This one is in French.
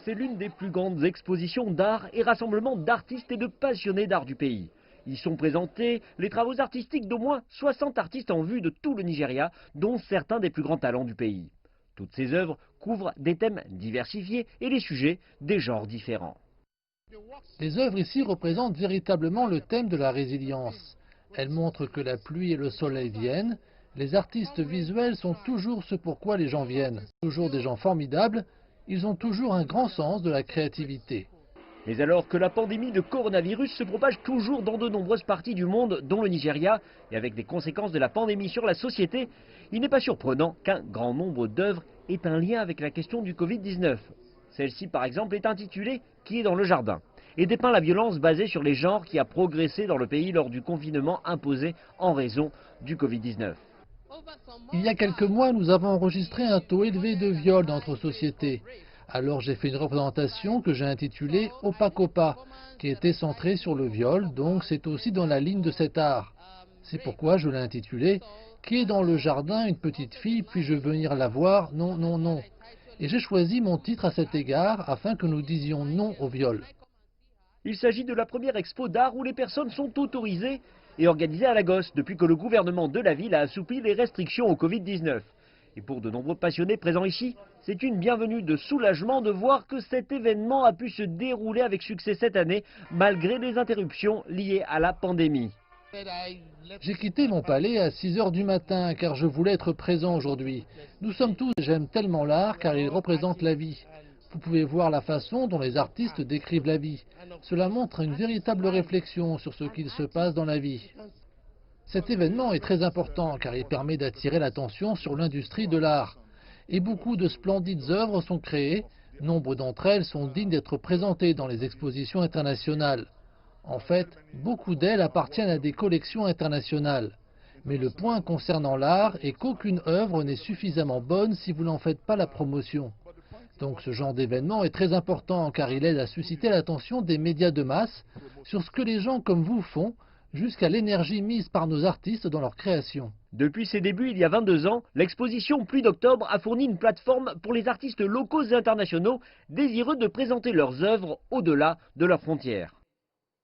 c'est l'une des plus grandes expositions d'art et rassemblements d'artistes et de passionnés d'art du pays. Y sont présentés les travaux artistiques d'au moins 60 artistes en vue de tout le Nigeria, dont certains des plus grands talents du pays. Toutes ces œuvres couvrent des thèmes diversifiés et les sujets des genres différents. Les œuvres ici représentent véritablement le thème de la résilience. Elles montrent que la pluie et le soleil viennent. Les artistes visuels sont toujours ce pourquoi les gens viennent. Toujours des gens formidables, ils ont toujours un grand sens de la créativité. Mais alors que la pandémie de coronavirus se propage toujours dans de nombreuses parties du monde, dont le Nigeria, et avec des conséquences de la pandémie sur la société, il n'est pas surprenant qu'un grand nombre d'œuvres aient un lien avec la question du Covid-19. Celle-ci, par exemple, est intitulée « Qui est dans le jardin ?» et dépeint la violence basée sur les genres qui a progressé dans le pays lors du confinement imposé en raison du Covid-19. Il y a quelques mois, nous avons enregistré un taux élevé de viols dans notre société. Alors j'ai fait une représentation que j'ai intitulée « Opacopa », qui était centrée sur le viol, donc c'est aussi dans la ligne de cet art. C'est pourquoi je l'ai intitulée « Qui est dans le jardin, une petite fille, puis-je venir la voir? Non, non, non ». Et j'ai choisi mon titre à cet égard afin que nous disions non au viol. Il s'agit de la première expo d'art où les personnes sont autorisées et organisées à la gosse depuis que le gouvernement de la ville a assoupli les restrictions au Covid-19. Et pour de nombreux passionnés présents ici, c'est une bienvenue de soulagement de voir que cet événement a pu se dérouler avec succès cette année, malgré les interruptions liées à la pandémie. J'ai quitté mon palais à 6 h du matin car je voulais être présent aujourd'hui. Nous sommes tous, j'aime tellement l'art car il représente la vie. Vous pouvez voir la façon dont les artistes décrivent la vie. Cela montre une véritable réflexion sur ce qu'il se passe dans la vie. Cet événement est très important car il permet d'attirer l'attention sur l'industrie de l'art. Et beaucoup de splendides œuvres sont créées. Nombre d'entre elles sont dignes d'être présentées dans les expositions internationales. En fait, beaucoup d'elles appartiennent à des collections internationales. Mais le point concernant l'art est qu'aucune œuvre n'est suffisamment bonne si vous n'en faites pas la promotion. Donc ce genre d'événement est très important car il aide à susciter l'attention des médias de masse sur ce que les gens comme vous font, jusqu'à l'énergie mise par nos artistes dans leur création. Depuis ses débuts il y a 22 ans, l'exposition Pluie d'octobre a fourni une plateforme pour les artistes locaux et internationaux désireux de présenter leurs œuvres au-delà de leurs frontières.